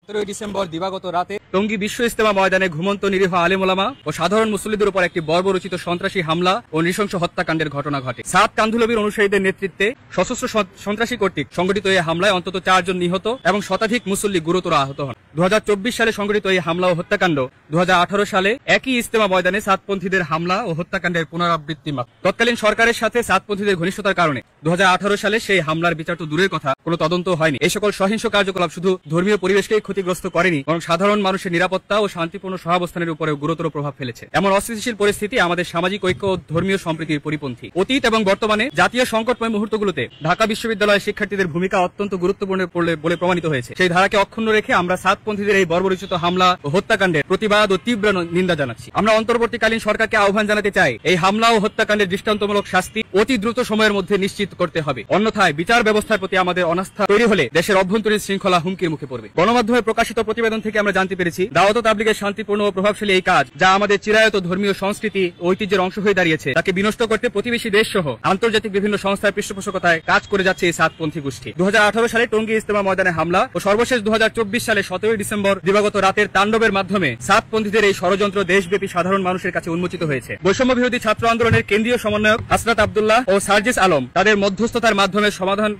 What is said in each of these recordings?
17 December দিবাগত রাতে টঙ্গী বিশ্ব ইজতেমা ময়দানে ঘুমন্ত নিরীহ আলেম ওলামা ও সাধারণ মুসল্লিদের উপর একটি বর্বরচিত সন্ত্রাসী হামলা ও নৃশংস হত্যাকাণ্ডের ঘটনা ঘটে। সাত কান্ধুলবির অনুসারীদের নেতৃত্বে সশস্ত্র সন্ত্রাসী কর্তৃক সংগঠিত এই হামলায় অন্তত 4 জন নিহত এবং শতাধিক মুসল্লি গুরুতর আহত হন। 2024 সালে সংগঠিত এই হামলা ও হত্যাকাণ্ড 2018 সালে একই ইজতেমা ময়দানে সাতপন্থীদের হামলা ও হত্যাকাণ্ডের পুনরাবৃত্তি মাত্র। তৎকালীন সরকারের সাথে সাতপন্থীদের ঘনিষ্ঠতার কারণে 2018 সালে সেই হামলার বিচার তো দূরের কথা, কোনো তদন্ত হয়নি। এই সকল সহিংস কার্যকলাপ শুধু ধর্মীয় পরিবেশকেই ক্ষতিগ্রস্ত করেনি, বরং সাধারণ মানুষের নিরাপত্তা ও শান্তিপূর্ণ সহাবস্থানের উপরেও গুরুতর প্রভাব ফেলেছে। এমন অস্থিতিশীল পরিস্থিতি আমাদের সামাজিক ঐক্য ও ধর্মীয় সম্প্রীতির পরিপন্থী। অতীত এবং বর্তমানে জাতীয় সংকটময় মুহূর্তগুলোতে ঢাকা বিশ্ববিদ্যালয়ের শিক্ষার্থীদের ভূমিকা অত্যন্ত গুরুত্বপূর্ণ বলে প্রমাণিত হয়েছে। সেই ধারাকে অক্ষুণ্ণ রেখে আমরা সাতপন্থীদের এই বর্বরচিত হামলা ও হত্যাকাণ্ডের প্রতিবাদ ও তীব্র নিন্দা জানাচ্ছি। আমরা অন্তর্বর্তীকালীন সরকারকে আহ্বান জানাতে চাই, এই হামলা ও হত্যাকাণ্ডের দৃষ্টান্তমূলক শাস্তি অতি দ্রুত সময়ের মধ্যে নিশ্চিত করতে হবে। অন্যথায় বিচার ব্যবস্থার প্রতি আমাদের অনাস্থা তৈরি হলে দেশের অভ্যন্তরীণ শৃঙ্খলা হুমকির মুখে পড়বে। গণমাধ্যমে প্রকাশিত প্রতিবেদন থেকে আমরা জানতে পেরেছি, দাওয়াত ও তাবলীগের শান্তিপূর্ণ ও প্রভাবশালী এই কাজ, যা আমাদের চিরায়ত ধর্মীয় সংস্কৃতি ও ঐতিহ্যের অংশ হয়ে দাঁড়িয়েছে, তাকে বিনষ্ট করতে প্রতিবেশী দেশ সহ আন্তর্জাতিক বিভিন্ন সংস্থার পৃষ্ঠপোষকতায় কাজ করে যাচ্ছে এই সাতপন্থী গোষ্ঠী। 2018 সালে টঙ্গী ইজতেমা ময়দানে হামলা ও সর্বশেষ 2024 সালে 17 ডিসেম্বর দিবাগত রাতের তাণ্ডবের মাধ্যমে সাতপন্থীদের এই ষড়যন্ত্র দেশব্যাপী সাধারণ মানুষের কাছে উন্মোচিত হয়েছে। বৈষম্য বিরোধী ছাত্র আন্দোলনের কেন্দ্রীয় সমন্বয়ক হাসরাত আব্দুল্লাহ ও সার্জিস আলম তাদের মধ্যস্থতার মাধ্যমে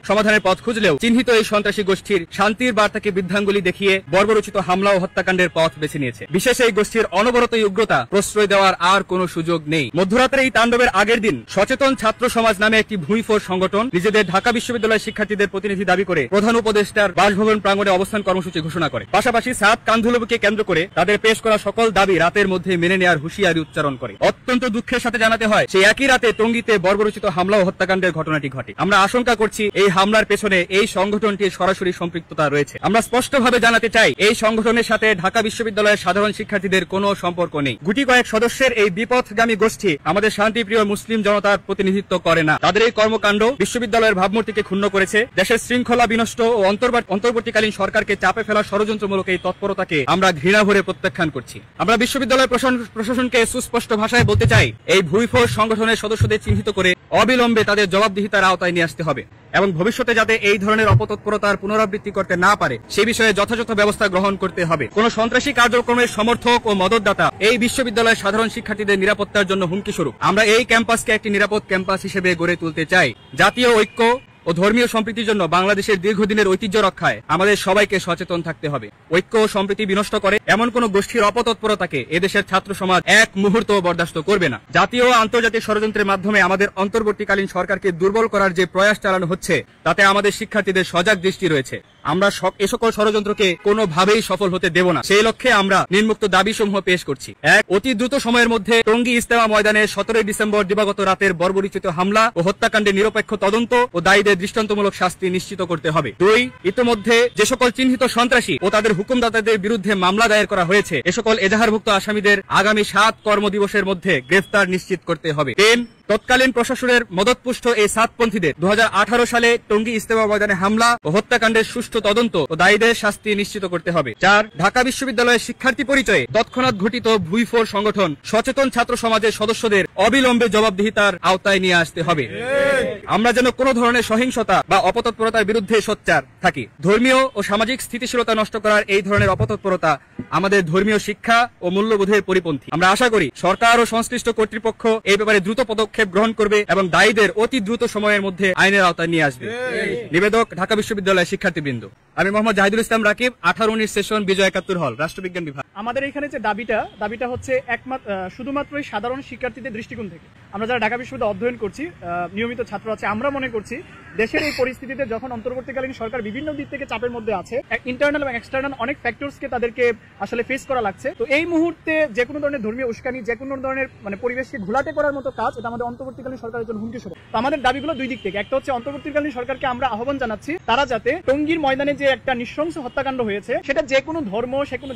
সমাধানের পথ খুঁজলেও চিহ্নিত এই সন্ত্রাসী গোষ্ঠীর শান্তির বার্তাকে বৃদ্ধাঙ্গুলি দেখিয়ে বর্বরচিত হামলা ও হত্যাকাণ্ডের পথ বেছে নিয়েছে। বিশেষ এই গোষ্ঠীর অনবরত উগ্রতা প্রশ্রয় দেওয়ার আর কোনো সুযোগ নেই। মধ্যরাতের এই তাণ্ডবের আগের দিন সচেতন ছাত্র সমাজ নামে একটি ভূঁইফোর সংগঠন নিজেদের ঢাকা বিশ্ববিদ্যালয়ের শিক্ষার্থীদের প্রতিনিধি দাবি করে প্রধান উপদেষ্টার বাসভবন প্রাঙ্গণে অবস্থান কর্মসূচি ঘোষণা করে। পাশাপাশি সাত কান্ধুলবিকে কেন্দ্র করে তাদের পেশ করা সকল দাবি রাতের মধ্যে মেনে নেওয়ার হুঁশিয়ারি উচ্চারণ করে। অত্যন্ত দুঃখের সাথে জানাতে হয়, সেই একই রাতে টঙ্গীতে বর্বরচিত হামলা ও হত্যাকাণ্ডের ঘটনাটি ঘটে। আমরা আশঙ্কা করছি এই হামলার পেছনে এই সংগঠনটির সরাসরি সম্পৃক্ততা রয়েছে। আমরা স্পষ্টভাবে জানাতে চাই, এই সংগঠনের সাথে ঢাকা বিশ্ববিদ্যালয়ের সাধারণ শিক্ষার্থীদের কোনো সম্পর্ক নেই। গুটি কয়েক সদস্যের এই বিপথগামী গোষ্ঠী আমাদের শান্তিপ্রিয় মুসলিম জনতার প্রতিনিধিত্ব করে না। তাদের এই কর্মকাণ্ড বিশ্ববিদ্যালয়ের ভাবমূর্তিকে ক্ষুণ্ণ করেছে, দেশের শৃঙ্খলা বিনষ্ট ও অন্তর্বর্তীকালীন সরকারকে চাপে ফেলা ষড়যন্ত্রমূলক এই তৎপরতাকে আমরা ঘৃণা ভরে প্রত্যাখ্যান করছি। আমরা বিশ্ববিদ্যালয় প্রশাসনকে সুস্পষ্ট ভাষায় বলতে চাই, এই ভূঁইফোর সংগঠনের সদস্যদের চিহ্নিত করে অবিলম্বে তাদের জবাবদিহিতার আওতায় নিয়ে আসতে হবে এবং ভবিষ্যতে যাতে এই ধরনের অপতৎপরতার পুনরাবৃত্তি করতে না পারে সে বিষয়ে যথাযথ ব্যবস্থা গ্রহণ করতে হবে। কোন সন্ত্রাসী কার্যক্রমের সমর্থক ও মদতদাতা এই বিশ্ববিদ্যালয়ের সাধারণ শিক্ষার্থীদের নিরাপত্তার জন্য হুমকি স্বরূপ। আমরা এই ক্যাম্পাসকে একটি নিরাপদ ক্যাম্পাস হিসেবে গড়ে তুলতে চাই। জাতীয় ঐক্য ও ধর্মীয় সম্প্রীতির জন্য বাংলাদেশের দীর্ঘদিনের ঐতিহ্য রক্ষায় আমাদের সবাইকে সচেতন থাকতে হবে। ঐক্য ও সম্প্রীতি বিনষ্ট করে এমন কোন গোষ্ঠীর অপতৎপরতাকে এদেশের ছাত্র সমাজ এক মুহূর্ত বরদাস্ত করবে না। জাতীয় ও আন্তর্জাতিক ষড়যন্ত্রের মাধ্যমে আমাদের অন্তর্বর্তীকালীন সরকারকে দুর্বল করার যে প্রয়াস চালানো হচ্ছে তাতে আমাদের শিক্ষার্থীদের সজাগ দৃষ্টি রয়েছে। আমরা এ সকল ষড়যন্ত্রকে কোনোভাবেই সফল হতে দেব না। সেই লক্ষ্যে আমরা নিম্নোক্ত দাবিসমূহ পেশ করছি। 1. অতি দ্রুত সময়ের মধ্যে টঙ্গী ইজতেমা ময়দানে 17 ডিসেম্বর দিবাগত রাতের বর্বরচিত হামলা ও হত্যাকাণ্ডের নিরপেক্ষ তদন্ত ও দায়ীদের দৃষ্টান্তমূলক শাস্তি নিশ্চিত করতে হবে। 2. ইতোমধ্যে যে সকল চিহ্নিত সন্ত্রাসী ও তাদের হুকুমদাতাদের বিরুদ্ধে মামলা দায়ের করা হয়েছে এ সকল এজাহারভুক্ত আসামিদের আগামী 7 কর্মদিবসের মধ্যে গ্রেফতার নিশ্চিত করতে হবে। 3. তৎকালীন প্রশাসনের মদতপুষ্ট এই সাতপন্থীদের 2018 সালে টঙ্গী ইজতেমা ময়দানে হামলা ও হত্যাকাণ্ডের সুষ্ঠু তদন্ত ও দায়ীদের শাস্তি নিশ্চিত করতে হবে। 4. ঢাকা বিশ্ববিদ্যালয়ের শিক্ষার্থী পরিচয়ে তৎক্ষণাৎ ঘটিত ভূঁইফোর সংগঠন সচেতন ছাত্র সমাজের সদস্যদের অবিলম্বে জবাবদিহিতার আওতায় নিয়ে আসতে হবে। আমরা যেন কোনো ধরনের সহিংসতা বা অপতৎপরতার বিরুদ্ধে সোচ্চার থাকি। ধর্মীয় ও সামাজিক স্থিতিশীলতা নষ্ট করার এই ধরনের অপতৎপরতা আমাদের ধর্মীয় শিক্ষা ও মূল্যবোধের পরিপন্থী। আমরা আশা করি সরকার ও সংশ্লিষ্ট কর্তৃপক্ষ এই ব্যাপারে দ্রুত পদক্ষেপ গ্রহণ করবে এবং দায়ীদের অতি দ্রুত সময়ের মধ্যে আইনের আওতায় নিয়ে আসবে। নিবেদক ঢাকা বিশ্ববিদ্যালয়ের শিক্ষার্থীবৃন্দ। আমি মোহাম্মদ জাহিদুল ইসলাম রাকিব, 18-19 সেশন, বিজয় 71 হল, রাষ্ট্রবিজ্ঞান বিভাগ। আমাদের এখানে যে দাবিটা হচ্ছে শুধুমাত্র সাধারণ শিক্ষার্থীদের দৃষ্টিকোণ থেকে। আমরা যারা ঢাকা বিশ্ববিদ্যালয়ে অধ্যয়ন করছি, নিয়মিত ছাত্র আছে, আমরা মনে করছি দেশের এই পরিস্থিতিতে যখন অন্তর্বর্তীকালীন সরকার বিভিন্ন দিক থেকে চাপের মধ্যে আছে, ইন্টারনাল এবং এক্সটার্নাল অনেক ফ্যাক্টরসকে তাদেরকে আসলে ফেস করা লাগছে। তো এই মুহূর্তে যে কোনো ধরনের ধর্মীয় উস্কানি, যে কোনো ধরনের পরিবেশকে ঘোলাটে করার মতো কাজ, এটা আমাদের অন্তর্বর্তীকালীন সরকারের জন্য হুমকি স্বরূপ। তো আমাদের দাবিগুলো দুই দিক থেকে। একটা হচ্ছে অন্তর্বর্তীকালীন সরকারকে আমরা আহ্বান জানাচ্ছি তারা যাতে টঙ্গীর ময়দানে যে একটা নৃশংস হত্যাকাণ্ড হয়েছে সেটা যে কোনো ধর্ম,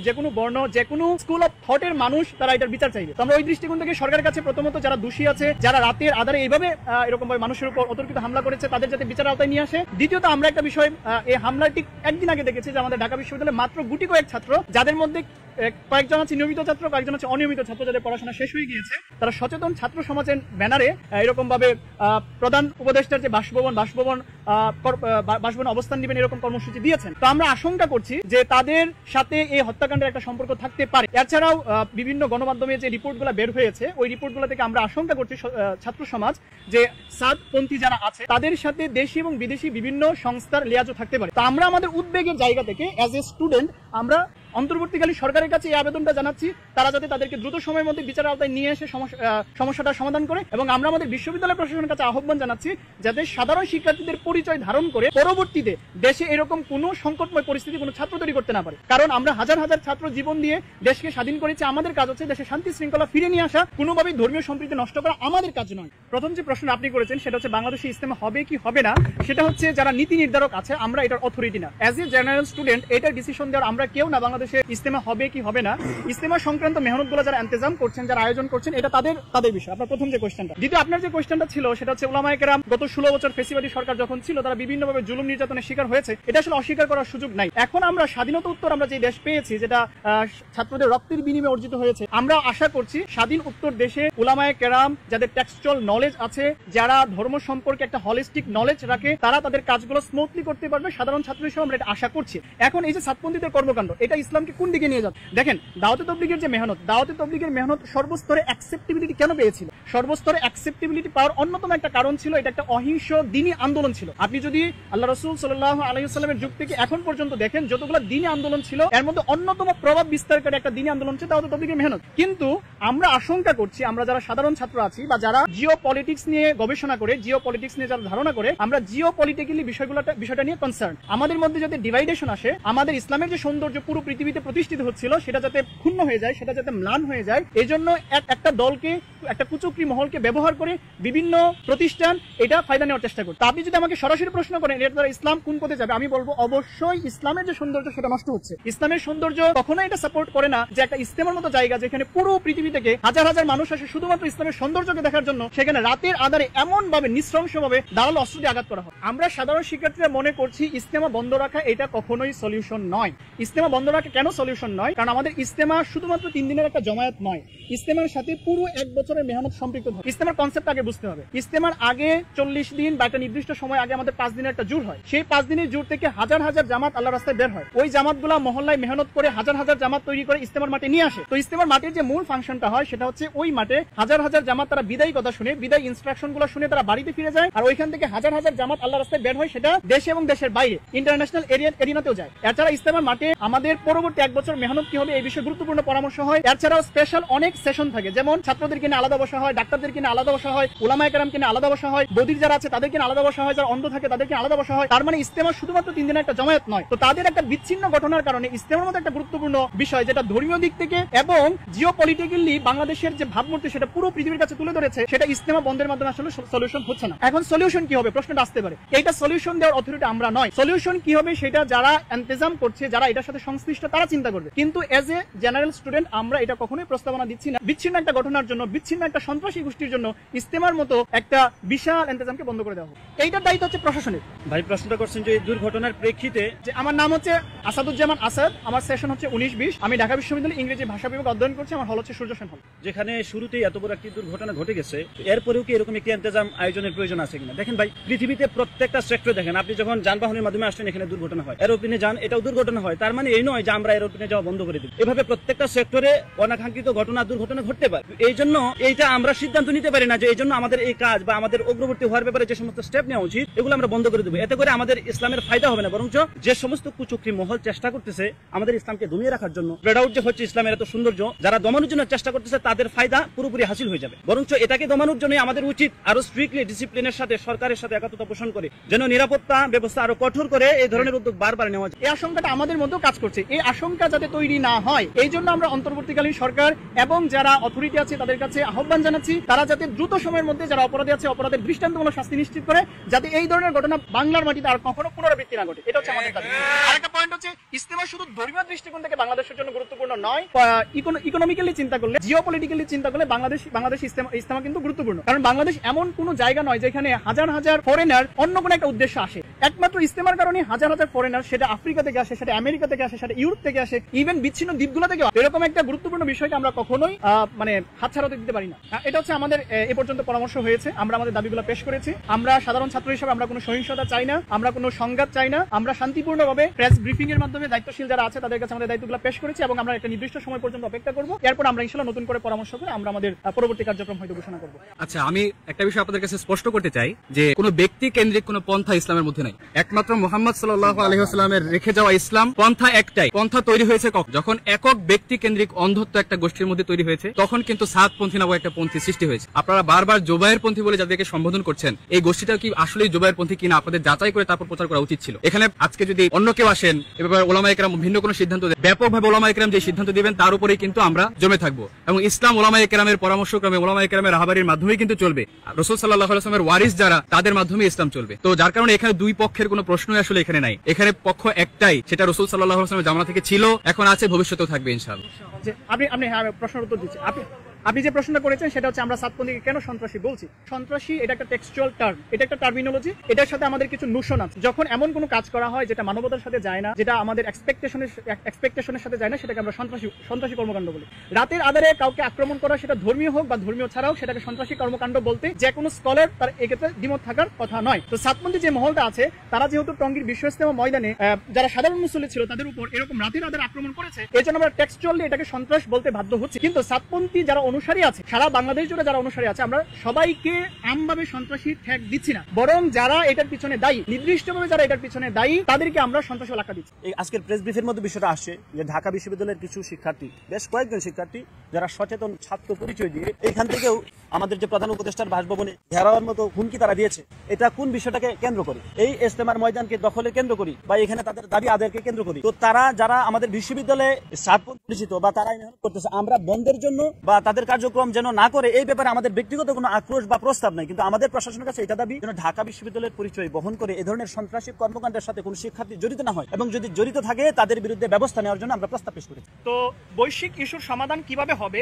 যে কোনো বর্ণ, যে কোনো স্কুল অফ থটের মানুষ তারা এটার বিচার চাইবে। তো আমরা ওই দৃষ্টিকোণ থেকে সরকারের কাছে প্রথমত যারা দোষী আছে, যারা রাতের আধারে এইভাবে এরকম ভাবে মানুষের উপর অতর্কিত হামলা করেছে তাদের যাতে বিচার আওতায় নিয়ে আসে। দ্বিতীয়ত আমরা একটা বিষয়, এই হামলাটি একদিন আগে দেখেছি যে আমাদের ঢাকা বিশ্ববিদ্যালয়ে মাত্র গুটি কয়েক ছাত্র, যাদের মধ্যে কয়েকজন আছে নিয়মিত ছাত্র, কয়েকজন আছে অনিয়মিত ছাত্র, যাদের পড়াশোনা শেষ হয়ে গিয়েছে। তারা সচেতন ছাত্র সমাজের ব্যানারে এরকম ভাবে প্রধান উপদেষ্টার যে বাসভবন অবস্থান নেবেন এরকম কর্মসূচি দিয়েছেন। তো আমরা আশঙ্কা করছি যে তাদের সাথে এই হত্যাকাণ্ডের একটা সম্পর্ক থাকতে পারে। এছাড়াও বিভিন্ন গণমাধ্যমে যে রিপোর্টগুলো বের হয়েছে ওই রিপোর্টগুলো থেকে আমরা আশঙ্কা করছি ছাত্র সমাজ যে সাদপন্থী যারা আছে তাদের সাথে দেশি এবং বিদেশি বিভিন্ন সংস্থার লিয়াজও থাকতে পারে। তো আমরা আমাদের উদ্বেগের জায়গা থেকে অ্যাজ এ স্টুডেন্ট আমরা অন্তর্বর্তীকালীন সরকারের কাছে এই আবেদনটা জানাচ্ছি, তারা যাতে তাদেরকে দ্রুত সময়ের মধ্যে বিচারের আওতায় নিয়ে এসে সমস্যাটা সমাধান করে। এবং আমরা আমাদের বিশ্ববিদ্যালয় প্রশাসনের কাছে আহ্বান জানাচ্ছি যাতে সাধারণ শিক্ষার্থীদের পরিচয় ধারণ করে পরবর্তীতে দেশে এরকম কোনো সংকটময় পরিস্থিতি কোনো ছাত্র তৈরি করতে না পারে। কারণ আমরা হাজার হাজার ছাত্র জীবন দিয়ে দেশকে স্বাধীন করেছি, আমাদের কাজ হচ্ছে দেশে শান্তি শৃঙ্খলা ফিরে নিয়ে আসা, কোনোভাবেই ধর্মীয় সম্প্রীতি নষ্ট করা আমাদের কাজ নয়। প্রথম যে প্রশ্ন আপনি করেছেন সেটা হচ্ছে বাংলাদেশে ইজতেমা হবে কি হবে না, সেটা হচ্ছে যারা নীতি নির্ধারক আছে, আমরা এটার অথরিটি না। অ্যাজ এ জেনারেল স্টুডেন্ট এটার ডিসিশন দেওয়ার আমরা কেউ না। বাংলাদেশে ইজতেমা হবে কি হবে না, ইজতেমা সংক্রান্ত মেহনতগুলো যারা ইন্তজাম করছেন, যারা আয়োজন করছেন, এটা তাদের বিষয়। আপনার প্রথম যে কোয়েশ্চেনটা, দ্বিতীয় আপনার যে কোয়েশ্চেনটা ছিল সেটা হচ্ছে ওলামায়ে কেরাম গত 16 বছর ফেসিবাদী সরকার যখন ছিল তারা বিভিন্নভাবে জুলুম নির্যাতনের শিকার হয়েছে, এটা আসলে অস্বীকার করার সুযোগ নাই। এখন আমরা স্বাধীনতা উত্তর আমরা যে দেশ পেয়েছি, যেটা ছাত্রদের রক্তের বিনিময়ে অর্জিত হয়েছে, আমরা আশা করছি স্বাধীন উত্তর দেশে ওলামায়ে কেরাম যাদের টেক্সচুয়াল নলেজ আছে, যারা ধর্ম সম্পর্কে একটা হলিস্টিক নলেজ রাখে, তারা তাদের কাজগুলো স্মুথলি করতে পারবে। সাধারণ ছাত্র হিসেবে আমরা এটা আশা করছি। এখন এই যে সাতপন্থীদের কর্মকাণ্ড, এটা ইসলামকে কোন দিকে নিয়ে যাচ্ছে? দেখেন, দাওয়াতে তাবলীগের যে মেহনত, দাওয়াতে তাবলীগের মেহনত সর্বস্তরে অ্যাকসেপ্টেবিলিটি কেন পেয়েছিল? সর্বস্তরে অ্যাকসেপ্টেবিলিটি পাওয়ার অন্যতম একটা কারণ ছিল এটা একটা অহিংস দ্বীনি আন্দোলন ছিল। আপনি যদি আল্লাহ রাসূল সাল্লাল্লাহু আলাইহি ওয়াসাল্লামের যুগ থেকে এখন পর্যন্ত দেখেন, যতগুলো দ্বীনি আন্দোলন ছিল এর মধ্যে অন্যতম প্রভাব বিস্তারকারী একটা দ্বীনি আন্দোলন ছিল দাওয়াতে তাবলীগের মেহনত। কিন্তু আমরা আশঙ্কা করছি, আমরা যারা সাধারণ ছাত্র আছি বা যারা জিও পলিটিক্স নিয়ে গবেষণা করে, জিও পলিটিক্স নিয়ে যারা ধারণা করে, আমরা জিও পলিটিক্যালি বিষয়টা নিয়ে কনসার্ন। আমাদের মধ্যে যাতে ডিভাইডেশন আসে, আমাদের ইসলামের যে সৌন্দর্য পুরো পৃথিবীতে প্রতিষ্ঠিত হচ্ছিল সেটা যাতে ক্ষুণ্ণ হয়ে যায়, সেটা যাতে ম্লান হয়ে যায়, এই জন্য একটা দলকে, একটা কুচক্রী মহলকে ব্যবহার করে বিভিন্ন প্রতিষ্ঠান এটা ফায়দা নেওয়ার চেষ্টা করছে। আপনি যদি আমাকে সরাসরি প্রশ্ন করেন এর দ্বারা ইসলাম কোন পথে যাবে, আমি বলবো অবশ্যই ইসলামের যে সৌন্দর্য সেটা নষ্ট হচ্ছে। ইসলামের সৌন্দর্য কখনোই এটা সাপোর্ট করে না যে একটা ইজতেমার মতো জায়গা যেখানে পুরো পৃথিবী থেকে হাজার হাজার মানুষ আসে শুধুমাত্র ইসলামের সৌন্দর্যকে দেখার জন্য, সেখানে রাতের আধারে এমন ভাবে নৃশংসভাবে ধারালো অস্ত্র দিয়ে আঘাত করা হয়। আমরা সাধারণ শিক্ষার্থীরা মনে করছি ইজতেমা বন্ধ রাখা এটা কখনোই সলিউশন নয়। ইজতেমা বন্ধ রাখা কেন সলিউশন নয়? কারণ আমাদের ইজতেমা শুধুমাত্র 3 দিনের একটা জমায়েত নয়, ইজতেমার সাথে পুরো 1 বছরের মেহনত সম্পৃক্ত থাকে। ইজতেমার কনসেপ্ট আগে বুঝতে হবে। ইজতেমার আগে 40 দিন বা একটা নির্দিষ্ট সময় আগে আমাদের 5 দিনের একটা জোর হয়। সেই 5 দিনের জোর থেকে হাজার হাজার জামাত আল্লাহর রাস্তায় বের হয়। ওই জামাতগুলা মহল্লায় মেহনত করে হাজার হাজার জামাত তৈরি করে ইজতেমার মাঠে নিয়ে আসে। তো ইজতেমার মাঠের যে মূল ফাংশনটা হয় সেটা হচ্ছে ওই মাঠে হাজার হাজার জামাত তারা বিদায়ী কথা শুনে, বিদায় ইনস্ট্রাকশন গুলো শুনে তারা বাড়িতে ফিরে যায়, আর ওইখান থেকে হাজার হাজার জামাত আল্লাহর রাস্তায় বের হয়, সেটা দেশে এবং দেশের বাইরে ইন্টারন্যাশনাল এরিয়াতেও যায়। এছাড়া ইজতেমার মাঠে আমাদের পরবর্তী 1 বছর মেহনত কি হবে এই বিষয়ে গুরুত্বপূর্ণ পরামর্শ হয়। এছাড়াও স্পেশাল অনেক সেশন থাকে, যেমন ছাত্রদেরকে নিয়ে আলাদা বসা হয়, ডাক্তারদেরকে নিয়ে আলাদা বসা হয়, ওলামায়ে কেরামকে নিয়ে আলাদা বসা হয়, বদির যারা আছে তাদেরকে নিয়ে আলাদা বসা হয়, যারা অন্ধ থাকে তাদেরকে আলাদা বসা হয়। তার মানে ইজতেমা শুধুমাত্র 3 দিনের একটা জমায়েত নয়। তো তাদের একটা বিচ্ছিন্ন ঘটনার কারণে ইজতেমার মতো একটা গুরুত্বপূর্ণ বিষয় যেটা ধর্মীয় দিক থেকে এবং জিও পলিটিক্যালি বাংলাদেশের যে ভাবমূর্তি সেটা পুরো পৃথিবীর কাছে তুলে ধরেছে, সেটা ইজতেমা বন্ধের মাধ্যমে আসলে সলিউশন হচ্ছে না। এখন সলিউশন কি হবে প্রশ্নটা আসতে পারে। এইটা সলিউশন দেওয়ার অথরিটি আমরা নয়। সলিউশন কি হবে সেটা যারা ইন্তজাম করছে, যারা এটার সাথে সংশ্লিষ্ট, তারা চিন্তা করবে। কিন্তু এজ এ জেনারেল স্টুডেন্ট আমরা এটা কখনোই প্রস্তাবনা দিচ্ছি না বিচ্ছিন্ন একটা ঘটনার জন্য, বিচ্ছিন্ন একটা সন্ত্রাসী গোষ্ঠীর জন্য ইজতেমার মতো একটা বিশাল ইন্তজামকে বন্ধ করে দেওয়া হবে। এইটার দায়িত্ব হচ্ছে প্রশাসনের। ভাই প্রশ্নটা করছেন যে এই দুর্ঘটনার প্রেক্ষিতে, যে আমার নাম হচ্ছে আসাদুজ্জামান আসাদ, আমার সেশন হচ্ছে 19-20, আমি ঢাকা বিশ্ববিদ্যালয়ে ইংরেজি ভাষা বিভাগ অধ্যয়ন করছি, আমার হল হচ্ছে সূর্য সেন হল। যেখানে শুরুতেই এত বড় একটি দুর্ঘটনা ঘটে গেছে, এরপরেও কি এরকম একটি ইন্তজাম আয়োজনের প্রয়োজন আছে কিনা? দেখেন ভাই, পৃথিবীতে প্রত্যেকটা সেক্টরে দেখেন, আপনি যখন যানবাহনের মাধ্যমে আসছেন এখানে দুর্ঘটনা হয়, এরোপ্লেনে যান এটাও দুর্ঘটনা হয়। তার মানে এই নয় যে আমরা এরোপ্লেনে যাওয়া বন্ধ করে দিই। এভাবে প্রত্যেকটা সেক্টরে অনাকাঙ্ক্ষিত ঘটনা, দুর্ঘটনা ঘটতে পারে। এই জন্য এইটা আমরা সিদ্ধান্ত নিতে পারি না যে এই জন্য আমাদের এই কাজ বা আমাদের অগ্রবর্তী হওয়ার ব্যাপারে যে সমস্ত স্টেপ নেওয়া উচিত এগুলো আমরা বন্ধ করে দেবো। এতে করে আমাদের ইসলামের ফায়দা হবে না, বরঞ্চ যে সমস্ত কুচক্রী মহল চেষ্টা করতেছে আমাদের ইসলামকে দমিয়ে রাখার জন্য, স্প্রেড আউট যে হচ্ছে ইসলামের এত সৌন্দর্য, যারা দমানোর জন্য চেষ্টা করতেছে তাদের ফায়দা পুরোপুরি হাসিল হয়ে যাবে। বরঞ্চ এটাকে দমানোর জন্য আমাদের উচিত আরো স্ট্রিক্টলি ডিসিপ্লিনের সাথে সরকারের সাথে একাত্মতা পোষণ করে যেন নিরাপত্তা ব্যবস্থা আরো কঠোর করে এই ধরনের উদ্যোগ বারবার নেওয়া যায়। এই আশঙ্কাটা আমাদের মধ্যেও কাজ করছে। এই আশঙ্কা যাতে তৈরি না হয় এই জন্য আমরা অন্তর্বর্তীকালীন সরকার এবং যারা অথরিটি আছে তাদের কাছে আহ্বান জানাচ্ছি, তারা যাতে দ্রুত সময়ের মধ্যে যারা অপরাধী আছে অপরাধের দৃষ্টান্তমূলক শাস্তি নিশ্চিত করে, যাতে এই ধরনের ঘটনা বাংলার মাটিতে আর কখনো পুনরাবৃত্তি না ঘটে। এটা হচ্ছে আমাদের দাবি। আরেকটা পয়েন্ট হচ্ছে ইজতেমা শুধু ধর্মীয় দৃষ্টিকোণ থেকে বাংলাদেশের জন্য গুরুত্বপূর্ণ নয়, ইকোনমিক্যালি চিন্তা করলে, জিওপলিটিক্যালি চিন্তা করলে বাংলাদেশ ইজতেমা কিন্তু গুরুত্বপূর্ণ। কারণ বাংলাদেশ এমন কোনো জায়গা নয় যেখানে হাজার হাজার ফরেনার অন্য কোনো একটা উদ্দেশ্যে আসে। একমাত্র ইজতেমার কারণে হাজার হাজার ফরেনার, সেটা আফ্রিকা থেকে আসে, সেটা আমেরিকা থেকে আসে, সেটা ইউরোপ থেকে আসে, ইভেন বিচ্ছিন্ন দ্বীপগুলো থেকে। এরকম একটা গুরুত্বপূর্ণ বিষয়কে আমরা কখনোই মানে হাতছাড়া হতে দিতে পারি না। এটা হচ্ছে আমাদের এ পর্যন্ত পরামর্শ হয়েছে, আমরা আমাদের দাবিগুলো পেশ করেছি। আমরা সাধারণ ছাত্র হিসেবে আমরা কোনো সহিংসতা চাই না, আমরা কোনো সংঘাত চাই না। আমরা শান্তিপূর্ণভাবে প্রেস ব্রিফিং এর মাধ্যমে দায়িত্বশীল যারা আছে তাদের কাছে আমাদের দায়িত্বগুলো পেশ করেছি এবং আমরা একটা নির্দিষ্ট সময় পর্যন্ত অপেক্ষা করব। এরপর আমরা ইনশাআল্লাহ নতুন করে পরামর্শ করে আমরা আমাদের পরবর্তী কার্যক্রম হয়তো ঘোষণা করব। আচ্ছা, আমি একটা বিষয় আপনাদের কাছে স্পষ্ট করতে চাই যে কোনো ব্যক্তি কেন্দ্রিক কোনো পন্থা ইসলামের মধ্যে নাই। একমাত্র মুহাম্মদ সাল্লাল্লাহু আলাইহি ওয়াসাল্লামের রেখে যাওয়া ইসলাম পন্থা একটাই। পন্থা তৈরি হয়েছে যখন একক ব্যক্তি কেন্দ্রিক অন্ধত্ব একটা গোষ্ঠীর মধ্যে তৈরি হয়েছে, তখন কিন্তু সাতপন্থী নামক একটা পন্থী সৃষ্টি হয়েছে। আপনারা বারবার জোবায়ের পন্থী বলে যাদেরকে সম্বোধন করছেন, এই গোষ্ঠীটা কি আসলেই জোবায়ের পন্থী কিনা আপনাদের যাচাই করে তারপর প্রচার করা উচিত ছিল। এখানে আজকে যদি অন্য কেউ আসেন, এ ব্যাপারে ওলামায়ে কেরাম ভিন্ন কোনো সিদ্ধান্ত দেন, ব্যাপকভাবে ওলামায়ে কেরাম যে সিদ্ধান্ত দিবেন তার উপরেই কিন্তু আমরা জমে থাকবো এবং ইসলাম ওলামায়ে কেরামের পরামর্শক্রমে, ওলামায়ে কেরামের রাহবারির মাধ্যমেই কিন্তু চলবে। রাসূল সাল্লাল্লাহু আলাইহি ওয়াসাল্লামের ওয়ারিস যারা, তাদের মাধ্যমে ইসলাম চলবে। তো যার কারণে এখানে দুই পক্ষের কোনো প্রশ্নই আসলে এখানে নাই। এখানে পক্ষ একটাই, সেটা রাসূল সাল্লাল্লাহু আলাইহি ওয়াসাল্লামের জামানা থেকে ছিল, এখন আছে, ভবিষ্যতেও থাকবে ইনশাআল্লাহ। আপনি হ্যাঁ প্রশ্নের উত্তর দিচ্ছি। আপনি যে প্রশ্নটা করেছেন সেটা হচ্ছে আমরা সাতপন্থীকে কেন সন্ত্রাসী বলছি। সন্ত্রাসী এটা একটা টেক্সচুয়াল টার্ম, এটা একটা টার্মিনোলজি, এটার সাথে আমাদের কিছু নোশন আছে। যখন এমন কোনো কাজ করা হয় যেটা মানবতার সাথে যায় না, যেটা আমাদের এক্সপেকটেশনের সাথে যায় না, সেটাকে আমরা সন্ত্রাসী কর্মকাণ্ড বলি। রাতের আধারে কাউকে আক্রমণ করা, সেটা ধর্মীয় হোক বা ধর্মীয় ছাড়াও, সেটাকে সন্ত্রাসী কর্মকাণ্ড বলতে যে কোনো স্কলার তার এক্ষেত্রে দ্বিমত থাকার কথা নয়। তো সাতপন্থী যে মহলটা আছে, তারা যেহেতু টঙ্গীর বিশ্ব ইজতেমা ময়দানে যারা সাধারণ মুসল্লি ছিল তাদের উপর এরকম রাতের আধারে আক্রমণ করেছে, এই জন্য আমরা টেক্সচুয়ালি এটাকে সন্ত্রাস বলতে বাধ্য হচ্ছি। কিন্তু সাতপন্থী যারা অনুসারী আছে, সারা বাংলাদেশ জুড়ে যারা অনুসারী আছে, আমরা সবাইকে আমভাবে সন্ত্রাসী ট্যাগ দিচ্ছি না, বরং যারা এটার পিছনে দায়ী, নির্দিষ্টভাবে যারা এটার পিছনে দায়ী, তাদেরকে আমরা সন্ত্রাসী এলাকা দিচ্ছি। এই আজকের প্রেস ব্রিফের মধ্যে বিষয়টা আসছে যে ঢাকা বিশ্ববিদ্যালয়ের কিছু শিক্ষার্থী, বেশ কয়েকজন শিক্ষার্থী যারা সচেতন ছাত্র পরিচয় দিয়ে এখান থেকেও আমাদের যে প্রধান উপদেষ্টার বাসভবনে ঘেরাওয়ার মতো হুমকি তারা দিয়েছে, এটা কোন বিষয়টাকে কেন্দ্র করে, এই ইজতেমার ময়দানকে দখলের কেন্দ্র করি বা এখানে তাদের দাবি আদায়কে কেন্দ্র করি। তো তারা যারা আমাদের বিশ্ববিদ্যালয়ে সাতপন্থী পরিচিত বা তারা মেহনত করতেছে, আমরা বন্ধের জন্য বা তাদের কার্যক্রম যেন না করে, এই ব্যাপারে আমাদের ব্যক্তিগত কোনো আক্রোশ বা প্রস্তাব নাই। কিন্তু আমাদের প্রশাসনের কাছে এটা দাবি যেন ঢাকা বিশ্ববিদ্যালয়ের পরিচয় বহন করে এ ধরনের সন্ত্রাসী কর্মকাণ্ডের সাথে কোনো শিক্ষার্থী জড়িত না হয় এবং যদি জড়িত থাকে তাদের বিরুদ্ধে ব্যবস্থা নেওয়ার জন্য আমরা প্রস্তাব পেশ করেছি। তো বৈশ্বিক ইস্যুর সমাধান কিভাবে হবে,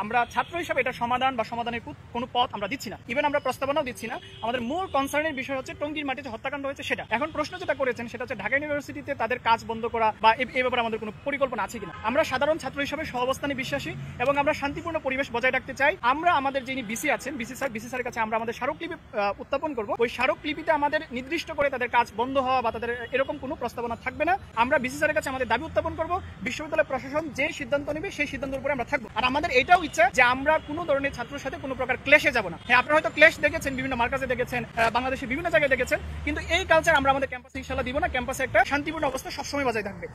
আমরা ছাত্র হিসেবে এটা সমাধান বা সমাধানের কোনো পথ আমরা দিচ্ছি না, ইভেন আমরা প্রস্তাবনাও দিচ্ছি না। আমাদের মূল কনসার্নের বিষয় হচ্ছে টঙ্গীর মাটিতে হত্যাকাণ্ড হয়েছে সেটা। এখন প্রশ্ন যেটা করেছেন সেটা হচ্ছে ঢাকা ইউনিভার্সিটিতে তাদের কাজ বন্ধ করা বা এই ব্যাপারে আমাদের কোনো পরিকল্পনা আছে কিনা। আমরা সাধারণ ছাত্র হিসেবে সহাবস্থানে বিশ্বাসী এবং আমরা শান্তিপূর্ণ পরিবেশ বজায় রাখতে চাই। আমরা আমাদের যিনি বিসি আছেন, বিসি স্যারের কাছে আমরা আমাদের স্মারকলিপি উত্থাপন করব। ওই স্মারকলিপিতে আমাদের নির্দিষ্ট করে তাদের কাজ বন্ধ হওয়া বা তাদের এরকম কোনো প্রস্তাবনা থাকবে না। আমরা বিসি স্যারের কাছে আমাদের দাবি উত্থাপন করব, বিশ্ববিদ্যালয় প্রশাসন যে সিদ্ধান্ত নেবে সেই সিদ্ধান্তের উপরে আমরা থাকবো। আর আমাদের এটাও ইচ্ছা যে আমরা কোনো ধরনের ছাত্রের সাথে কোনো প্রকার ক্লেশে যাব না। হ্যাঁ, আপনারা হয়তো ক্লেশ দেখেছেন, বিভিন্ন মার্কাজে দেখেছেন, বাংলাদেশের বিভিন্ন জায়গায় দেখেছেন, কিন্তু এই কালচার আমরা আমাদের ক্যাম্পাসে ইনশাআল্লাহ দিব না। ক্যাম্পাসে একটা শান্তিপূর্ণ অবস্থা সবসময় বজায় থাকবে।